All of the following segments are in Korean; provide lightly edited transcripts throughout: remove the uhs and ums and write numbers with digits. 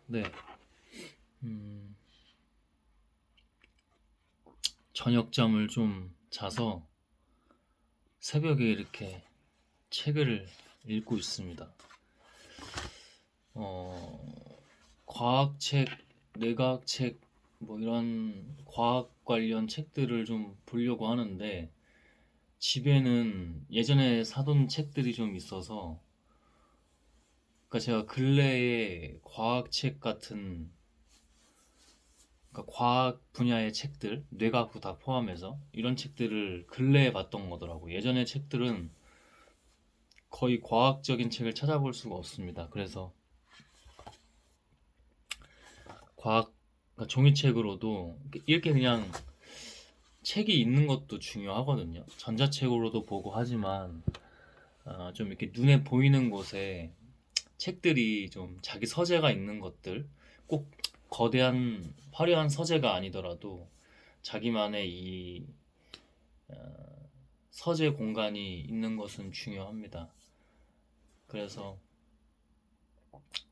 네. 음, 저녁잠을 좀 자서 새벽에 이렇게 책을 읽고 있습니다. 어, 과학책, 뇌과학책, 뭐 이런 과학 관련 책들을 좀 보려고 하는데 집에는 예전에 사둔 책들이 좀 있어서 그러니까 제가 근래에 과학책 같은 그러니까 과학 분야의 책들, 뇌과학도 다 포함해서 이런 책들을 근래에 봤던 거더라고요. 예전의 책들은 거의 과학적인 책을 찾아볼 수가 없습니다. 그래서 과학, 그러니까 종이책으로도 이렇게 그냥 책이 있는 것도 중요하거든요. 전자책으로도 보고 하지만 좀 이렇게 눈에 보이는 곳에 책들이 좀 자기 서재가 있는 것들, 꼭 거대한 화려한 서재가 아니더라도 자기만의 이 서재 공간이 있는 것은 중요합니다. 그래서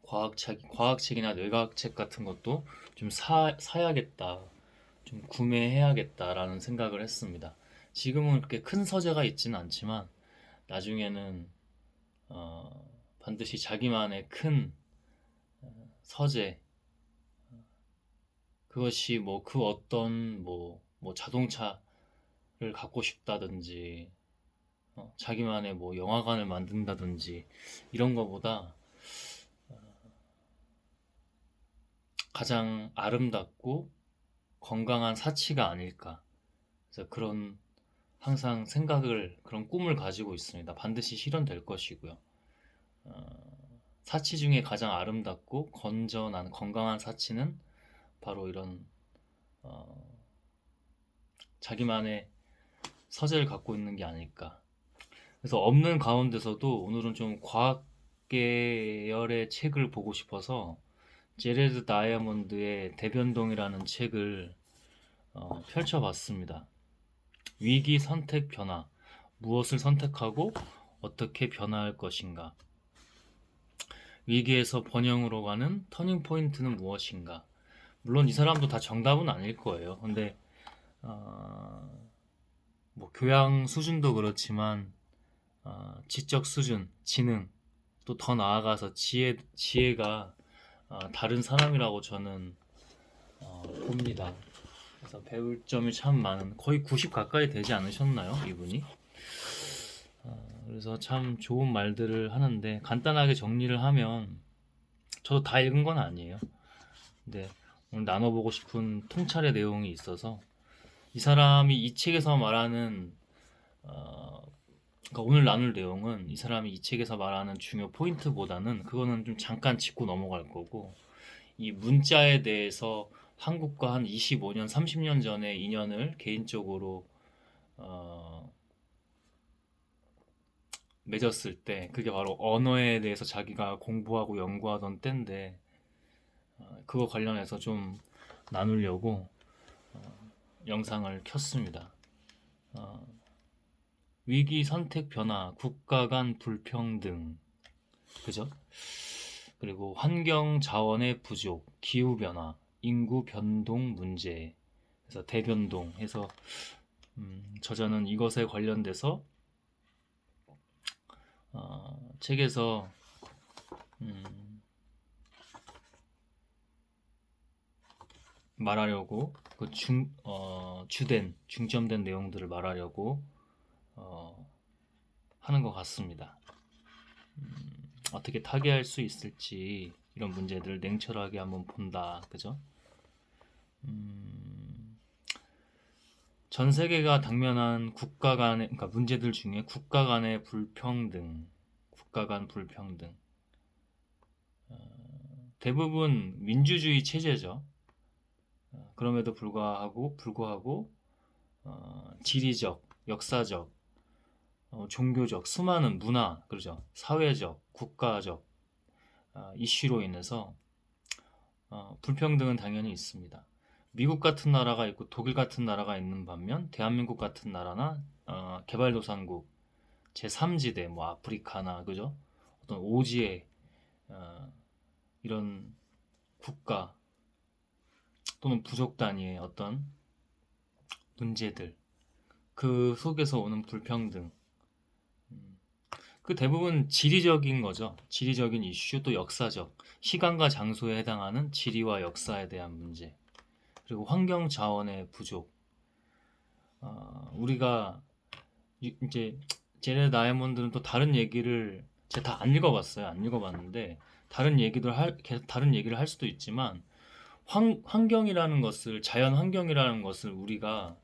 과학책이나 뇌과학책 같은 것도 좀 사야겠다, 좀 구매해야겠다라는 생각을 했습니다. 지금은 그렇게 큰 서재가 있지는 않지만 나중에는 반드시 자기만의 큰 서재, 그것이 뭐 그 어떤 뭐 자동차를 갖고 싶다든지 자기만의 뭐 영화관을 만든다든지 이런 거보다 가장 아름답고 건강한 사치가 아닐까. 그래서 그런 항상 그런 꿈을 가지고 있습니다. 반드시 실현될 것이고요. 사치 중에 가장 아름답고 건전한 건강한 사치는 바로 이런 어, 자기만의 서재를 갖고 있는 게 아닐까. 그래서 없는 가운데서도 오늘은 좀 과학 계열의 책을 보고 싶어서 제레드 다이아몬드의 대변동이라는 책을 펼쳐봤습니다. 위기 선택 변화. 무엇을 선택하고 어떻게 변화할 것인가. 위기에서 번영으로 가는 터닝 포인트는 무엇인가. 물론 이 사람도 다 정답은 아닐 거예요. 근데 어, 뭐 교양 수준도 그렇지만 지적 수준, 지능, 또 더 나아가서 지혜가 다른 사람이라고 저는 봅니다. 그래서 배울 점이 참 많은, 거의 90 가까이 되지 않으셨나요, 이분이? 그래서 참 좋은 말들을 하는데 간단하게 정리를 하면 저도 다 읽은 건 아니에요. 근데 오늘 나눠보고 싶은 통찰의 내용이 있어서 이 사람이 이 책에서 말하는 그러니까 오늘 나눌 내용은 이 사람이 이 책에서 말하는 중요 포인트보다는 그거는 좀 잠깐 짚고 넘어갈 거고 이 문자에 대해서 한국과 한 25년, 30년 전의 인연을 개인적으로 어, 맺었을 때 그게 바로 언어에 대해서 자기가 공부하고 연구하던 때인데 그거 관련해서 좀 나누려고 영상을 켰습니다. 어, 위기 선택 변화, 국가 간 불평등, 그죠? 그리고 환경 자원의 부족, 기후 변화, 인구 변동 문제, 그래서 대변동 해서 저자는 이것에 관련돼서 책에서 음, 말하려고 주된 중점된 내용들을 말하려고 어, 하는 것 같습니다. 어떻게 타개할 수 있을지 이런 문제들을 냉철하게 한번 본다, 그죠? 음, 전 세계가 당면한 국가 간의 그러니까 문제들 중에 국가 간의 불평등, 국가 간 불평등 대부분 민주주의 체제죠. 그럼에도 불구하고 지리적, 역사적, 종교적, 수많은 문화, 그러죠. 사회적, 국가적 이슈로 인해서 불평등은 당연히 있습니다. 미국 같은 나라가 있고 독일 같은 나라가 있는 반면 대한민국 같은 나라나 개발도상국 제3지대 뭐 아프리카나 그죠? 어떤 오지의 어, 이런 국가 또는 부족 단위의 어떤 문제들, 그 속에서 오는 불평등, 그 대부분 지리적인 거죠. 지리적인 이슈, 또 역사적, 시간과 장소에 해당하는 지리와 역사에 대한 문제, 그리고 환경 자원의 부족. 우리가 이제 제레 다이아몬드는 또 다른 얘기를 제가 다 안 읽어봤어요. 안 읽어봤는데 다른 얘기를 할 수도 있지만 환경이라는 것을 자연 환경이라는 것을 우리가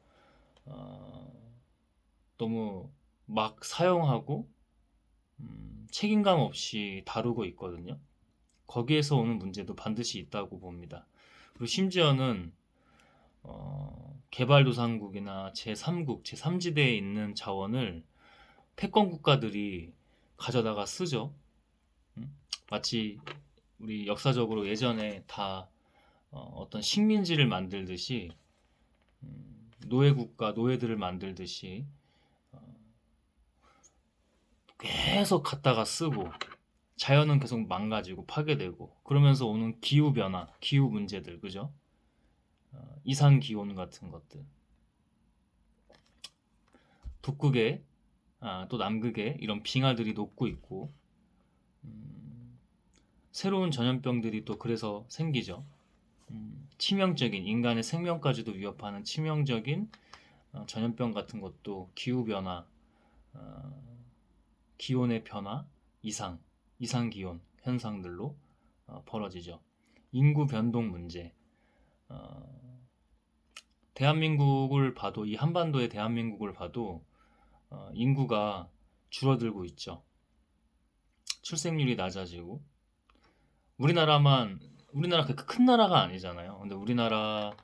어, 너무 막 사용하고 책임감 없이 다루고 있거든요. 거기에서 오는 문제도 반드시 있다고 봅니다. 그리고 심지어는 개발도상국이나 제3국, 제3지대에 있는 자원을 패권 국가들이 가져다가 쓰죠. 마치 우리 역사적으로 예전에 다 어떤 식민지를 만들듯이 노예국가, 노예들을 만들듯이 계속 갖다가 쓰고 자연은 계속 망가지고 파괴되고 그러면서 오는 기후 변화, 기후 문제들, 그죠? 이상 기온 같은 것들. 북극에 또 남극에 이런 빙하들이 녹고 있고 새로운 전염병들이 또 그래서 생기죠. 치명적인 인간의 생명까지도 위협하는 치명적인 전염병 같은 것도 기후 변화, 기온의 변화, 이상 기온 현상들로 벌어지죠. 인구 변동 문제. 대한민국을 봐도 이 한반도의 대한민국을 봐도 인구가 줄어들고 있죠. 출생률이 낮아지고 우리나라 그렇게 큰 나라가 아니잖아요. 근데 우리나라만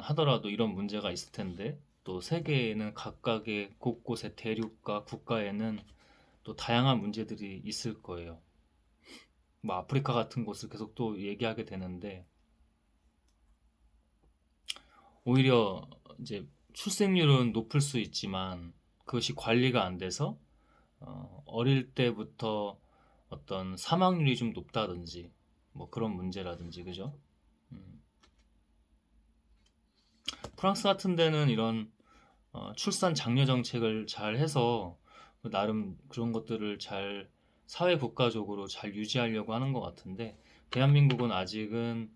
하더라도 이런 문제가 있을 텐데 또 세계에는 각각의 곳곳의 대륙과 국가에는 또 다양한 문제들이 있을 거예요. 뭐 아프리카 같은 곳을 계속 또 얘기하게 되는데 오히려 이제 출생률은 높을 수 있지만 그것이 관리가 안 돼서 어릴 때부터 어떤 사망률이 좀 높다든지 뭐 그런 문제라든지 그죠? 음. 프랑스 같은 데는 이런 출산 장려 정책을 잘 해서 나름 그런 것들을 잘 사회 국가적으로 잘 유지하려고 하는 것 같은데 대한민국은 아직은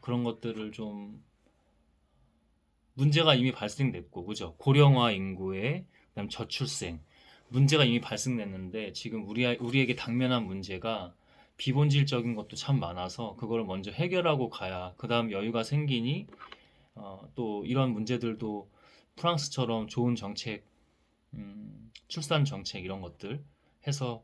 그런 것들을 좀 문제가 이미 발생됐고 그죠? 고령화 인구의 그다음 저출생 문제가 이미 발생됐는데 지금 우리에게 당면한 문제가 비본질적인 것도 참 많아서 그걸 먼저 해결하고 가야 그다음 여유가 생기니 또 이런 문제들도 프랑스처럼 좋은 정책, 출산 정책 이런 것들 해서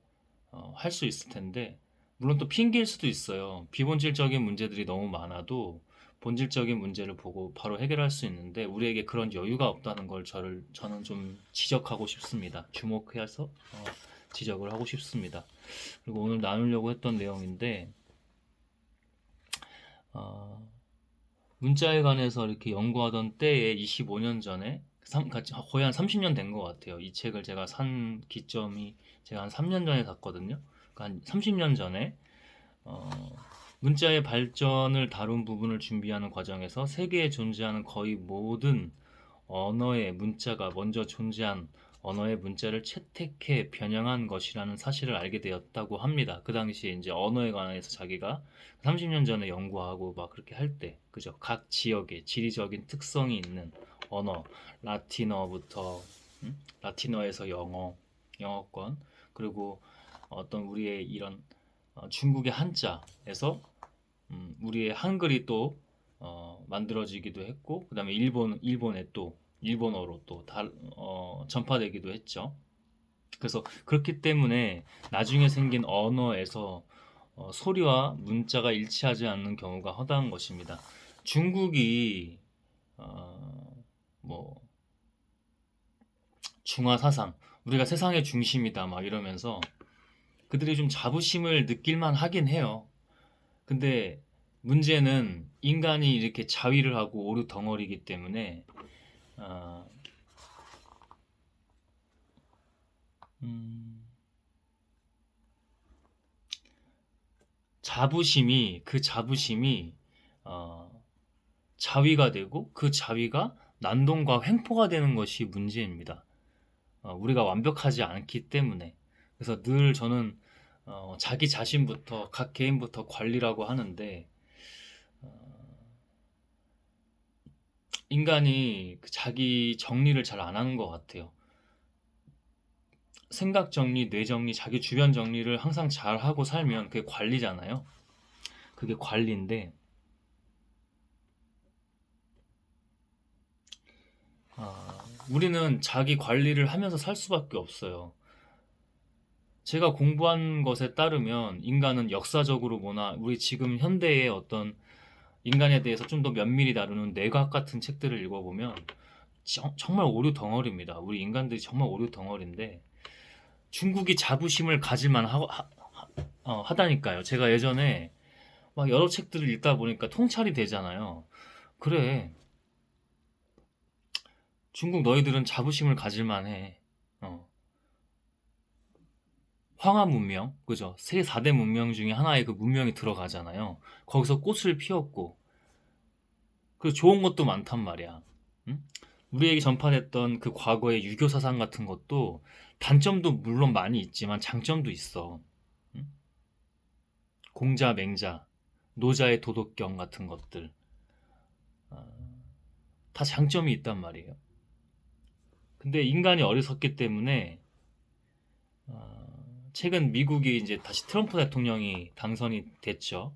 할 수 있을 텐데 물론 또 핑계일 수도 있어요. 비본질적인 문제들이 너무 많아도 본질적인 문제를 보고 바로 해결할 수 있는데 우리에게 그런 여유가 없다는 걸 저는 좀 지적하고 싶습니다. 주목해서 지적을 하고 싶습니다. 그리고 오늘 나누려고 했던 내용인데 어, 문자에 관해서 이렇게 연구하던 때에 25년 전에 거의 한 30년 된 것 같아요. 이 책을 제가 산 기점이 제가 한 3년 전에 샀거든요. 그러니까 한 30년 전에 어, 문자의 발전을 다룬 부분을 준비하는 과정에서 세계에 존재하는 거의 모든 언어의 문자가 먼저 존재한 언어의 문자를 채택해 변형한 것이라는 사실을 알게 되었다고 합니다. 그 당시에 이제 언어에 관해서 자기가 30년 전에 연구하고 막 그렇게 할 때, 그죠? 각 지역의 지리적인 특성이 있는 언어, 라틴어부터, 라틴어에서 영어권, 그리고 어떤 우리의 이런 중국의 한자에서 우리의 한글이 또 만들어지기도 했고, 그 다음에 일본의 또 일본어로 또 전파되기도 했죠. 그래서 그렇기 때문에 나중에 생긴 언어에서 소리와 문자가 일치하지 않는 경우가 허다한 것입니다. 중국이 뭐 중화 사상, 우리가 세상의 중심이다 막 이러면서 그들이 좀 자부심을 느낄만 하긴 해요. 근데 문제는 인간이 이렇게 자위를 하고 오르 덩어리이기 때문에 어, 음, 그 자부심이 어, 자위가 되고 그 자위가 난동과 횡포가 되는 것이 문제입니다. 우리가 완벽하지 않기 때문에. 그래서 늘 저는 자기 자신부터 각 개인부터 관리라고 하는데 인간이 그 자기 정리를 잘 안 하는 것 같아요. 생각 정리, 뇌 정리, 자기 주변 정리를 항상 잘 하고 살면 그게 관리잖아요. 그게 관리인데 우리는 자기 관리를 하면서 살 수밖에 없어요. 제가 공부한 것에 따르면 인간은 역사적으로 보나 우리 지금 현대의 어떤 인간에 대해서 좀 더 면밀히 다루는 뇌과학 같은 책들을 읽어보면 정말 오류 덩어리입니다. 우리 인간들이 정말 오류 덩어리인데 중국이 자부심을 가질만 하다니까요. 제가 예전에 막 여러 책들을 읽다 보니까 통찰이 되잖아요. 그래, 중국 너희들은 자부심을 가질만 해. 어. 황하 문명, 그죠? 세계 4대 문명 중에 하나의 그 문명이 들어가잖아요. 거기서 꽃을 피웠고, 그 좋은 것도 많단 말이야. 응? 우리에게 전파됐던 그 과거의 유교 사상 같은 것도 단점도 물론 많이 있지만 장점도 있어. 응? 공자, 맹자, 노자의 도덕경 같은 것들. 다 장점이 있단 말이에요. 근데 인간이 어리석기 때문에 최근 미국이 이제 다시 트럼프 대통령이 당선이 됐죠.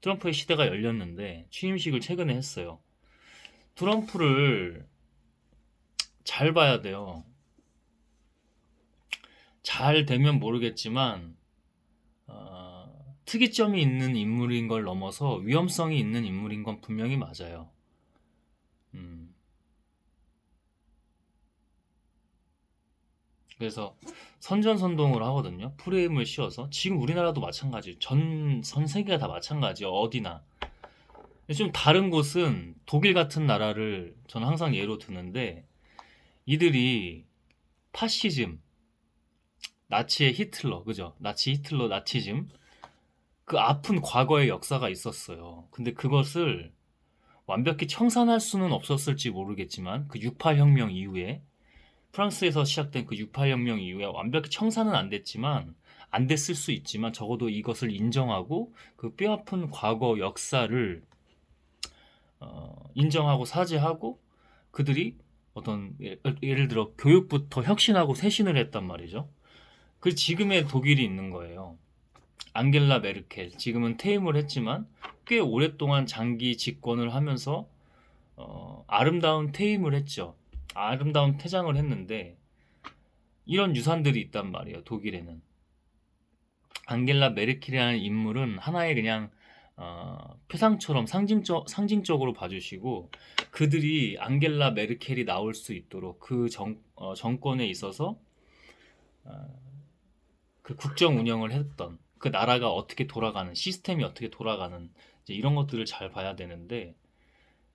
트럼프의 시대가 열렸는데 취임식을 최근에 했어요. 트럼프를 잘 봐야 돼요. 잘 되면 모르겠지만 특이점이 있는 인물인 걸 넘어서 위험성이 있는 인물인 건 분명히 맞아요. 음, 그래서 선전선동을 하거든요. 프레임을 씌워서. 지금 우리나라도 마찬가지. 전 세계가 다 마찬가지예요. 어디나. 좀 다른 곳은 독일 같은 나라를 저는 항상 예로 드는데 이들이 파시즘, 나치의 히틀러, 그죠? 나치 히틀러, 나치즘 그 아픈 과거의 역사가 있었어요. 근데 그것을 완벽히 청산할 수는 없었을지 모르겠지만 그 68혁명 이후에 프랑스에서 시작된 그 68혁명 이후에 완벽히 청산은 안 됐지만 안 됐을 수 있지만 적어도 이것을 인정하고 그 뼈아픈 과거 역사를 인정하고 사죄하고 그들이 어떤 예를 들어 교육부터 혁신하고 쇄신을 했단 말이죠. 그 지금의 독일이 있는 거예요. 앙겔라 메르켈 지금은 퇴임을 했지만 꽤 오랫동안 장기 집권을 하면서 아름다운 퇴임을 했죠. 아름다운 퇴장을 했는데 이런 유산들이 있단 말이에요. 독일에는 앙겔라 메르켈이라는 인물은 하나의 그냥 표상처럼 상징적으로 봐주시고 그들이 앙겔라 메르켈이 나올 수 있도록 그 정권에 있어서 그 국정 운영을 했던 그 나라가 어떻게 돌아가는 시스템이 어떻게 돌아가는 이제 이런 것들을 잘 봐야 되는데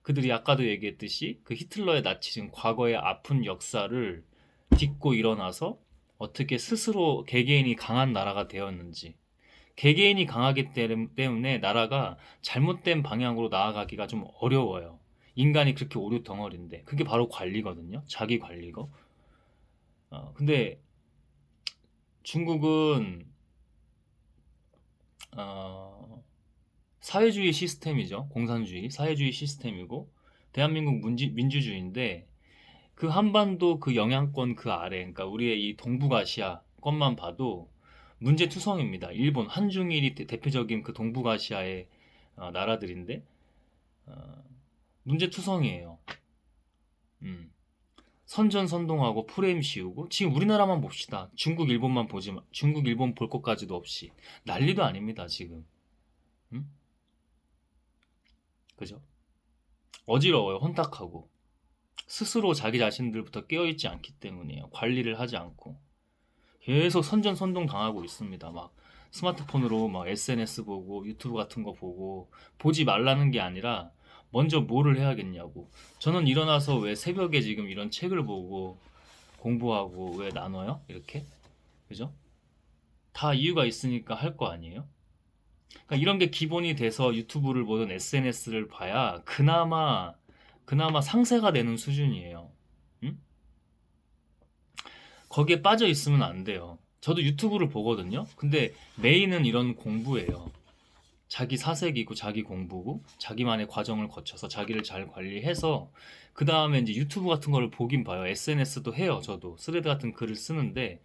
그들이 아까도 얘기했듯이 그 히틀러의 나치즘 과거의 아픈 역사를 딛고 일어나서 어떻게 스스로 개개인이 강한 나라가 되었는지 개개인이 강하기 때문에 나라가 잘못된 방향으로 나아가기가 좀 어려워요. 인간이 그렇게 오류 덩어리인데 그게 바로 관리거든요. 자기 관리고. 근데 중국은 어, 사회주의 시스템이죠. 공산주의, 사회주의 시스템이고 대한민국 민주주의인데 그 한반도 그 영향권 그 아래, 그러니까 우리의 이 동북아시아 것만 봐도 문제투성입니다. 일본, 한중일이 대표적인 그 동북아시아의 나라들인데 문제투성이에요. 음. 선전선동하고 프레임 씌우고 지금 우리나라만 봅시다. 중국, 일본만 보지 마. 중국, 일본 볼 것까지도 없이 난리도 아닙니다. 지금. 음? 그죠? 어지러워요. 혼탁하고. 스스로 자기 자신들부터 깨어있지 않기 때문이에요. 관리를 하지 않고. 계속 선전선동 당하고 있습니다. 막 스마트폰으로 막 SNS 보고 유튜브 같은 거 보고 보지 말라는 게 아니라 먼저 뭐를 해야겠냐고. 저는 일어나서 왜 새벽에 지금 이런 책을 보고 공부하고 왜 나눠요? 이렇게? 그죠? 다 이유가 있으니까 할 거 아니에요? 그러니까 이런 게 기본이 돼서 유튜브를 보든 SNS를 봐야 그나마 상세가 되는 수준이에요. 응? 거기에 빠져 있으면 안 돼요. 저도 유튜브를 보거든요. 근데 메인은 이런 공부예요. 자기 사색이고 자기 공부고 자기만의 과정을 거쳐서 자기를 잘 관리해서 그 다음에 이제 유튜브 같은 거를 보긴 봐요. SNS도 해요. 저도 스레드 같은 글을 쓰는데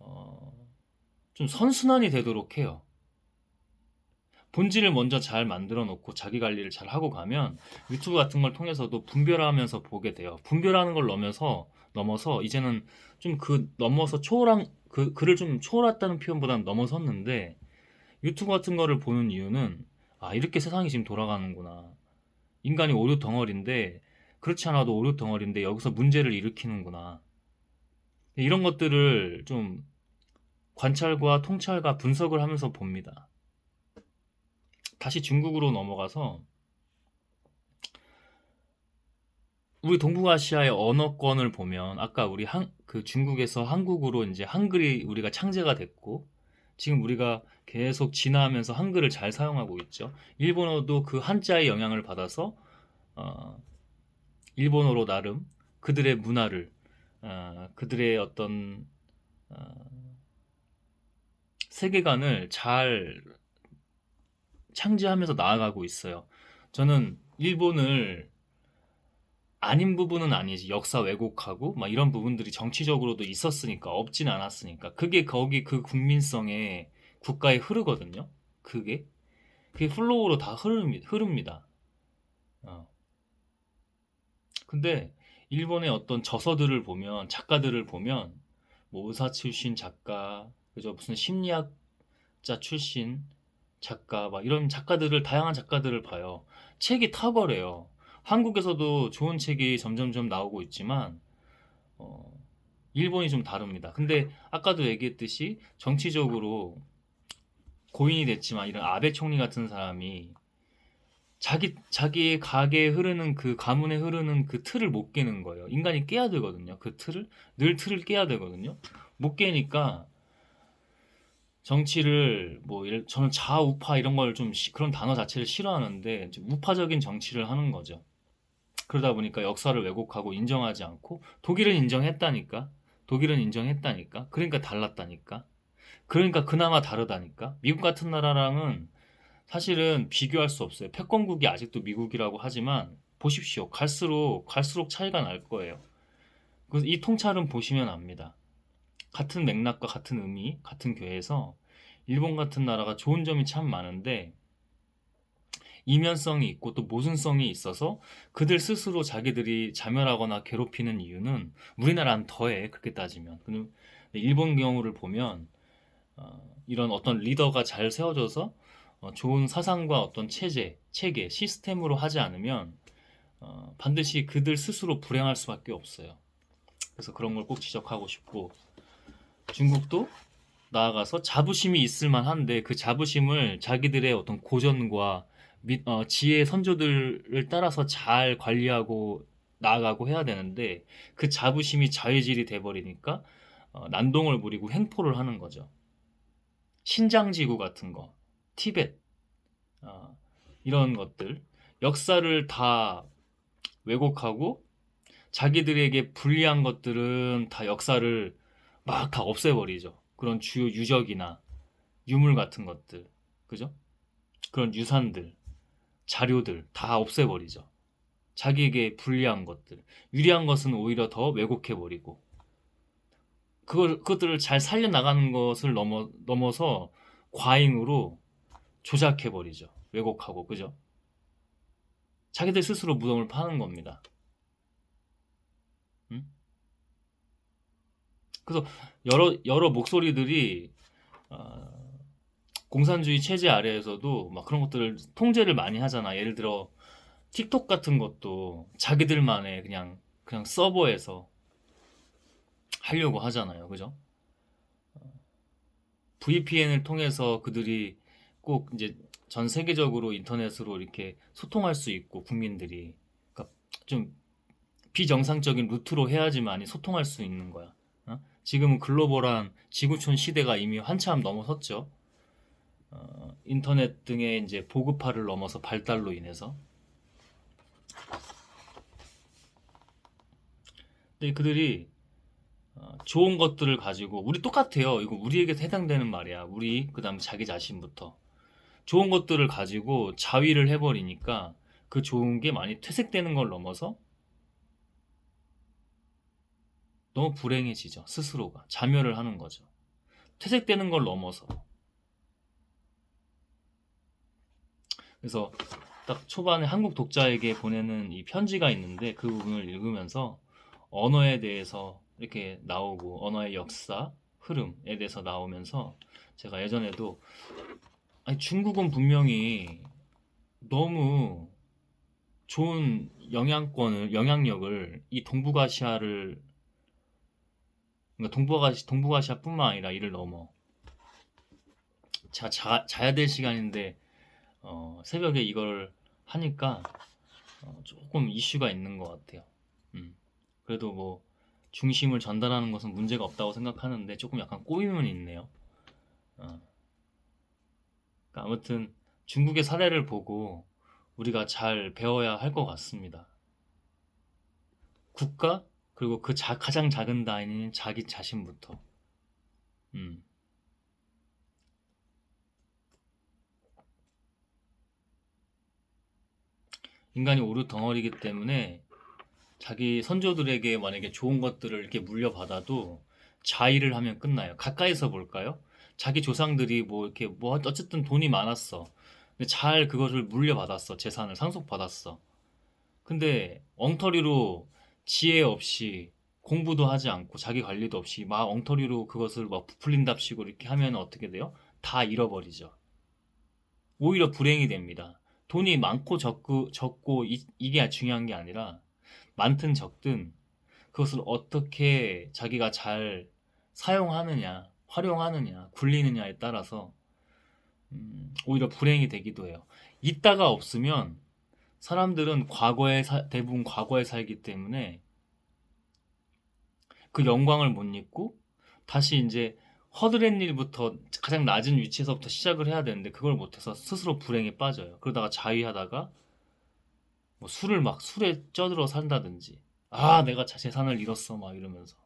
어, 좀 선순환이 되도록 해요. 본질을 먼저 잘 만들어 놓고 자기 관리를 잘 하고 가면 유튜브 같은 걸 통해서도 분별하면서 보게 돼요. 분별하는 걸 넘어서 이제는 좀 그 넘어서 초월한 그 글을 좀 초월했다는 표현보다는 넘어섰는데 유튜브 같은 거를 보는 이유는 아 이렇게 세상이 지금 돌아가는구나. 인간이 오류 덩어리인데 그렇지 않아도 오류 덩어리인데 여기서 문제를 일으키는구나. 이런 것들을 좀 관찰과 통찰과 분석을 하면서 봅니다. 다시 중국으로 넘어가서 우리 동북아시아의 언어권을 보면 아까 우리 그 중국에서 한국으로 이제 한글이 우리가 창제가 됐고 지금 우리가 계속 진화하면서 한글을 잘 사용하고 있죠. 일본어도 그 한자의 영향을 받아서 어, 일본어로 나름 그들의 문화를 그들의 어떤 어, 세계관을 잘 창제하면서 나아가고 있어요. 저는 일본을 아닌 부분은 아니지. 역사 왜곡하고 막 이런 부분들이 정치적으로도 있었으니까 없진 않았으니까 그게 거기 그 국민성의 국가에 흐르거든요. 그게 플로우로 다 흐릅니다. 어. 근데 일본의 어떤 저서들을 보면 작가들을 보면 뭐 의사 출신 작가 그죠 무슨 심리학자 출신 작가 막 이런 작가들을 다양한 작가들을 봐요. 책이 탁월해요. 한국에서도 좋은 책이 점점점 나오고 있지만 어, 일본이 좀 다릅니다. 근데 아까도 얘기했듯이 정치적으로 고인이 됐지만 이런 아베 총리 같은 사람이 자기의 가게에 흐르는 그 가문에 흐르는 그 틀을 못 깨는 거예요. 인간이 깨야 되거든요. 그 틀을 늘 틀을 깨야 되거든요. 못 깨니까 정치를 저는 좌우파 이런 걸 좀 그런 단어 자체를 싫어하는데 좀 우파적인 정치를 하는 거죠. 그러다 보니까 역사를 왜곡하고 인정하지 않고 독일은 인정했다니까. 독일은 인정했다니까. 그러니까 달랐다니까. 그러니까 그나마 다르다니까. 미국 같은 나라랑은 사실은 비교할 수 없어요. 패권국이 아직도 미국이라고 하지만 보십시오. 갈수록 차이가 날 거예요. 그래서 이 통찰은 보시면 압니다. 같은 맥락과 같은 의미, 같은 교회에서 일본 같은 나라가 좋은 점이 참 많은데 이면성이 있고 또 모순성이 있어서 그들 스스로 자기들이 자멸하거나 괴롭히는 이유는 우리나라는 더해 그렇게 따지면. 근데 일본 경우를 보면 이런 어떤 리더가 잘 세워져서 좋은 사상과 어떤 체계, 시스템으로 하지 않으면 반드시 그들 스스로 불행할 수밖에 없어요. 그래서 그런 걸 꼭 지적하고 싶고 중국도 나아가서 자부심이 있을 만한데 그 자부심을 자기들의 어떤 고전과 지혜 선조들을 따라서 잘 관리하고 나아가고 해야 되는데 그 자부심이 자유질이 돼버리니까 난동을 부리고 횡포를 하는 거죠. 신장지구 같은 거, 티벳 어, 이런 것들 역사를 다 왜곡하고 자기들에게 불리한 것들은 다 역사를 막 다 없애버리죠. 그런 주요 유적이나 유물 같은 것들, 그죠? 그런 유산들, 자료들 다 없애버리죠. 자기에게 불리한 것들, 유리한 것은 오히려 더 왜곡해버리고, 그것들을 잘 살려나가는 것을 넘어서 과잉으로 조작해버리죠. 왜곡하고, 그죠? 자기들 스스로 무덤을 파는 겁니다. 음? 그래서 여러 목소리들이 어, 공산주의 체제 아래에서도 막 그런 것들을 통제를 많이 하잖아. 예를 들어 틱톡 같은 것도 자기들만의 그냥 서버에서 하려고 하잖아요. 그죠? VPN을 통해서 그들이 꼭 이제 전 세계적으로 인터넷으로 이렇게 소통할 수 있고 국민들이 그러니까 좀 비정상적인 루트로 해야지만이 소통할 수 있는 거야. 지금은 글로벌한 지구촌 시대가 이미 한참 넘어섰죠. 인터넷 등의 이제 보급화를 넘어서 발달로 인해서. 근데 그들이 좋은 것들을 가지고 우리 똑같아요. 이거 우리에게 해당되는 말이야. 우리 그다음에 자기 자신부터 좋은 것들을 가지고 자위를 해버리니까 그 좋은 게 많이 퇴색되는 걸 넘어서 너무 불행해지죠. 스스로가 자멸을 하는 거죠. 퇴색되는 걸 넘어서. 그래서 딱 초반에 한국 독자에게 보내는 이 편지가 있는데 그 부분을 읽으면서 언어에 대해서 이렇게 나오고 언어의 역사, 흐름에 대해서 나오면서 제가 예전에도 아니, 중국은 분명히 너무 좋은 영향력을 이 동북아시아를 그러니까 동북아시아뿐만 아니라 이를 넘어 자야 될 시간인데 새벽에 이걸 하니까 조금 이슈가 있는 것 같아요. 그래도 뭐 중심을 전달하는 것은 문제가 없다고 생각하는데 조금 약간 꼬임은 있네요. 어, 그러니까 아무튼 중국의 사례를 보고 우리가 잘 배워야 할 것 같습니다. 국가 그리고 그 가장 작은 단위인 자기 자신부터. 음. 인간이 오류 덩어리이기 때문에 자기 선조들에게 만약에 좋은 것들을 이렇게 물려받아도 자의를 하면 끝나요. 가까이서 볼까요? 자기 조상들이 뭐 이렇게 뭐 어쨌든 돈이 많았어. 근데 잘 그것을 물려받았어. 재산을 상속받았어. 근데 엉터리로 지혜 없이 공부도 하지 않고 자기 관리도 없이 막 엉터리로 그것을 막 부풀린답시고 이렇게 하면 어떻게 돼요? 다 잃어버리죠. 오히려 불행이 됩니다. 돈이 많고 적고 이게 중요한 게 아니라 많든 적든 그것을 어떻게 자기가 잘 사용하느냐, 활용하느냐, 굴리느냐에 따라서 오히려 불행이 되기도 해요. 있다가 없으면 사람들은 대부분 과거에 살기 때문에 그 영광을 못 잊고 다시 이제 허드렛 일부터 가장 낮은 위치에서부터 시작을 해야 되는데 그걸 못해서 스스로 불행에 빠져요. 그러다가 자위하다가 뭐 술에 쪄들어 산다든지 내가 재산을 잃었어 막 이러면서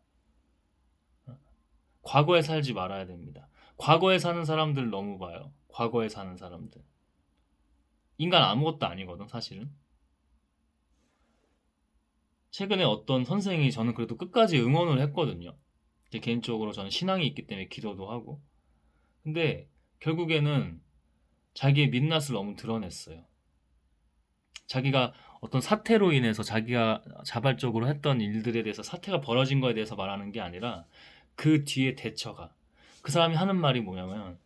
과거에 살지 말아야 됩니다. 과거에 사는 사람들 너무 봐요. 과거에 사는 사람들. 인간 아무것도 아니거든 사실은. 최근에 어떤 선생이 저는 그래도 끝까지 응원을 했거든요. 제 개인적으로 저는 신앙이 있기 때문에 기도도 하고. 근데 결국에는 자기의 민낯을 너무 드러냈어요. 자기가 어떤 사태로 인해서 자기가 자발적으로 했던 일들에 대해서 사태가 벌어진 거에 대해서 말하는 게 아니라 그 뒤에 대처가 그 사람이 하는 말이 뭐냐면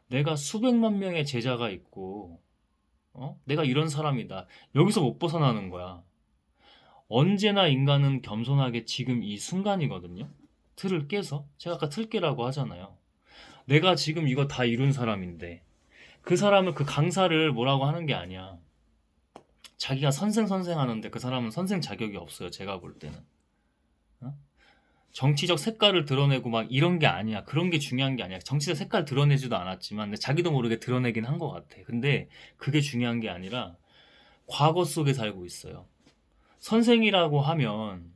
내가 수백만 명의 제자가 있고 내가 이런 사람이다. 여기서 못 벗어나는 거야. 언제나 인간은 겸손하게 지금 이 순간이거든요. 틀을 깨서 제가 아까 틀 깨라고 하잖아요. 내가 지금 이거 다 이룬 사람인데 그 사람은 그 강사를 뭐라고 하는 게 아니야. 자기가 선생 하는데 그 사람은 선생 자격이 없어요. 제가 볼 때는. 어? 정치적 색깔을 드러내고 막 이런 게 아니야. 그런 게 중요한 게 아니야. 정치적 색깔 드러내지도 않았지만 근데 자기도 모르게 드러내긴 한 것 같아. 근데 그게 중요한 게 아니라 과거 속에 살고 있어요. 선생이라고 하면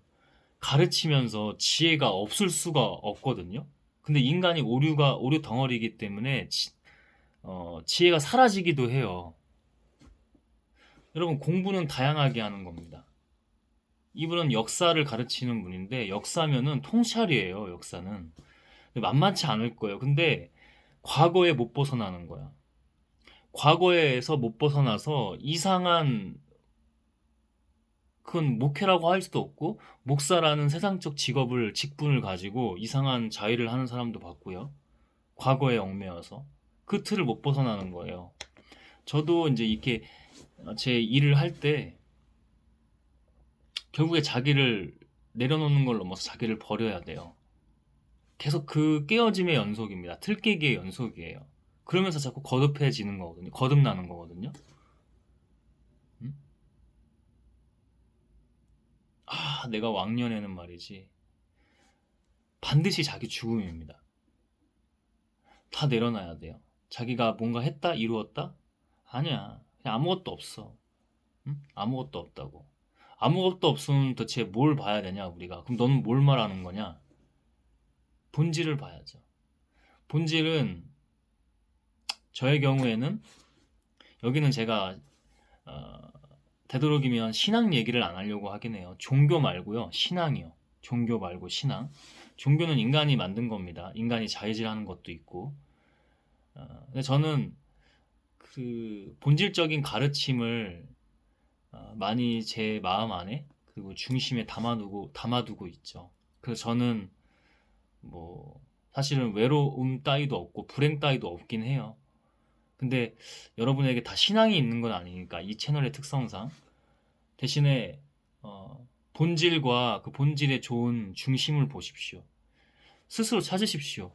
가르치면서 지혜가 없을 수가 없거든요. 근데 인간이 오류 덩어리이기 때문에 지혜가 사라지기도 해요. 여러분 공부는 다양하게 하는 겁니다. 이분은 역사를 가르치는 분인데 역사면은 통찰이에요. 역사는 만만치 않을 거예요. 근데 과거에 못 벗어나는 거야. 과거에서 못 벗어나서 이상한 그건 목회라고 할 수도 없고 목사라는 세상적 직분을 가지고 이상한 자위를 하는 사람도 봤고요. 과거에 얽매여서 그 틀을 못 벗어나는 거예요. 저도 이제 이렇게 제 일을 할 때 결국에 자기를 내려놓는 걸 넘어서 자기를 버려야 돼요. 계속 그 깨어짐의 연속입니다. 틀 깨기의 연속이에요. 그러면서 자꾸 거듭해지는 거거든요. 거듭나는 거거든요. 음? 내가 왕년에는 말이지. 반드시 자기 죽음입니다. 다 내려놔야 돼요. 자기가 뭔가 했다, 이루었다? 아니야. 그냥 아무것도 없어. 응? 아무것도 없다고. 아무것도 없으면 도대체 뭘 봐야 되냐, 우리가. 그럼 너는 뭘 말하는 거냐? 본질을 봐야죠. 본질은 저의 경우에는 여기는 제가 어, 되도록이면 신앙 얘기를 안 하려고 하긴 해요. 종교 말고요. 신앙이요. 종교 말고 신앙. 종교는 인간이 만든 겁니다. 인간이 자의질하는 것도 있고. 근데 저는 그 본질적인 가르침을 많이 제 마음 안에 그리고 중심에 담아두고 있죠. 그래서 저는 뭐 사실은 외로움 따위도 없고 불행 따위도 없긴 해요. 근데 여러분에게 다 신앙이 있는 건 아니니까 이 채널의 특성상 대신에 본질과 그 본질의 좋은 중심을 보십시오. 스스로 찾으십시오.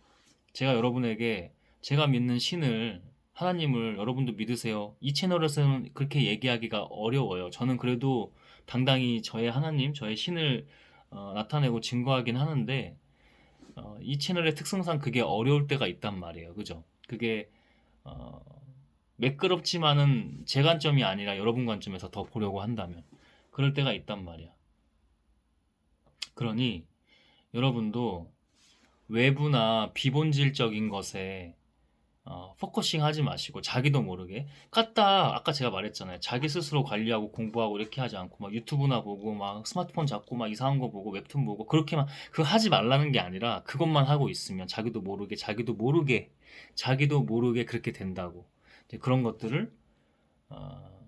제가 여러분에게 제가 믿는 신을 하나님을 여러분도 믿으세요. 이 채널에서는 그렇게 얘기하기가 어려워요. 저는 그래도 당당히 저의 하나님, 저의 신을 나타내고 증거하긴 하는데 이 채널의 특성상 그게 어려울 때가 있단 말이에요. 그죠? 그게 어, 매끄럽지만은 제 관점이 아니라 여러분 관점에서 더 보려고 한다면 그럴 때가 있단 말이야. 그러니 여러분도 외부나 비본질적인 것에 포커싱 하지 마시고 자기도 모르게 갖다 아까 제가 말했잖아요. 자기 스스로 관리하고 공부하고 이렇게 하지 않고 막 유튜브나 보고 막 스마트폰 잡고 막 이상한 거 보고 웹툰 보고 그렇게만 그거 하지 말라는 게 아니라 그것만 하고 있으면 자기도 모르게 그렇게 된다고. 이제 그런 것들을 어,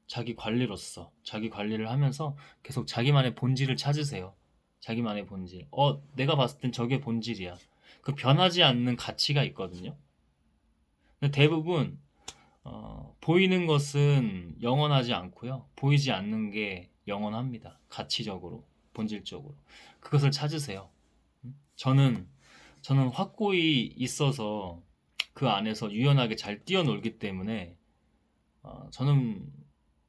자기 관리로서 자기 관리를 하면서 계속 자기만의 본질을 찾으세요. 자기만의 본질. 내가 봤을 땐 저게 본질이야. 그 변하지 않는 가치가 있거든요. 근데 대부분 보이는 것은 영원하지 않고요. 보이지 않는 게 영원합니다. 가치적으로, 본질적으로. 그것을 찾으세요. 저는 확고히 있어서 그 안에서 유연하게 잘 뛰어놀기 때문에 저는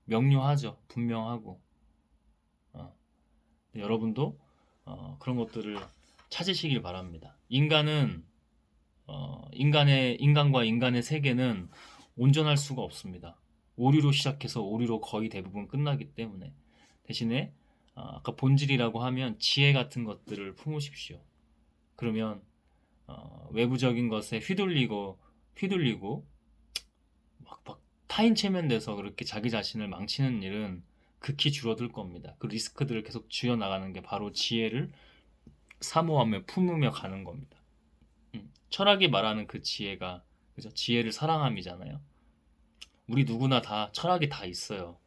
명료하죠. 분명하고. 여러분도 그런 것들을 찾으시길 바랍니다. 인간과 인간의 세계는 온전할 수가 없습니다. 오류로 시작해서 오류로 거의 대부분 끝나기 때문에 대신에 아까 본질이라고 하면 지혜 같은 것들을 품으십시오. 그러면 외부적인 것에 휘둘리고 막 타인 체면돼서 그렇게 자기 자신을 망치는 일은 극히 줄어들 겁니다. 그 리스크들을 계속 쥐어나가는 게 바로 지혜를 사모하며 품으며 가는 겁니다. 철학이 말하는 그 지혜가 그죠? 지혜를 사랑함이잖아요. 우리 누구나 다 철학이 다 있어요.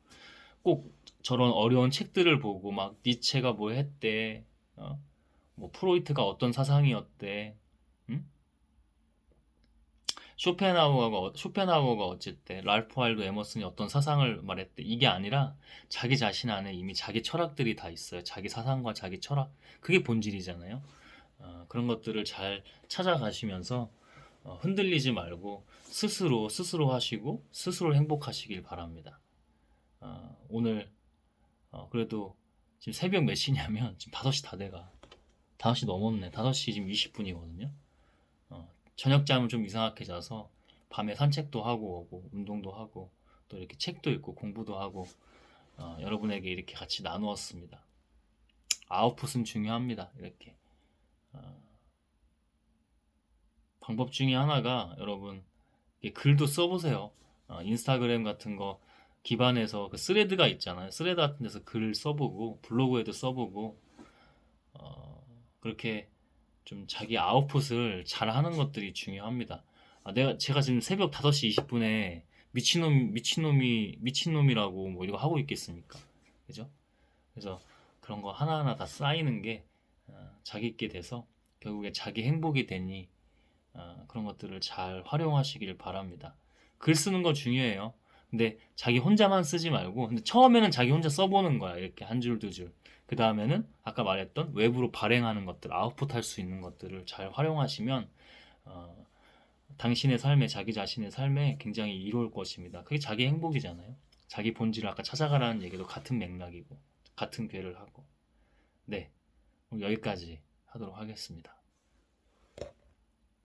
꼭 저런 어려운 책들을 보고 막 니체가 뭐 했대, 뭐 프로이트가 어떤 사상이었대, 응? 쇼펜하우어가 어쨌대, 랄프 와일드 에머슨이 어떤 사상을 말했대. 이게 아니라 자기 자신 안에 이미 자기 철학들이 다 있어요. 자기 사상과 자기 철학. 그게 본질이잖아요. 그런 것들을 잘 찾아가시면서 흔들리지 말고 스스로 하시고 스스로 행복하시길 바랍니다. 오늘 그래도 지금 새벽 몇 시냐면 지금 5시 다 돼가. 5시 넘었네. 5시 지금 20분이거든요. 저녁잠을 좀 이상하게 자서 밤에 산책도 하고 오고 운동도 하고 또 이렇게 책도 읽고 공부도 하고 여러분에게 이렇게 같이 나누었습니다. 아웃풋은 중요합니다. 이렇게 방법 중에 하나가 여러분 글도 써보세요. 인스타그램 같은 거 기반해서 그 스레드가 있잖아요. 스레드 같은 데서 글 써보고 블로그에도 써보고 그렇게 좀 자기 아웃풋을 잘 하는 것들이 중요합니다. 제가 지금 새벽 5시 20분에 미친놈이라고 뭐 이거 하고 있겠습니까? 그죠? 그래서 그런 거 하나하나 다 쌓이는 게 자기 있게 돼서 결국에 자기 행복이 되니 그런 것들을 잘 활용하시길 바랍니다. 글 쓰는 거 중요해요. 근데 자기 혼자만 쓰지 말고, 근데 처음에는 자기 혼자 써보는 거야. 이렇게 한 줄, 두 줄. 그 다음에는 아까 말했던 외부로 발행하는 것들, 아웃풋 할 수 있는 것들을 잘 활용하시면, 어, 당신의 삶에, 자기 자신의 삶에 굉장히 이로울 것입니다. 그게 자기 행복이잖아요. 자기 본질을 아까 찾아가라는 얘기도 같은 맥락이고, 같은 괴를 하고. 네. 여기까지 하도록 하겠습니다.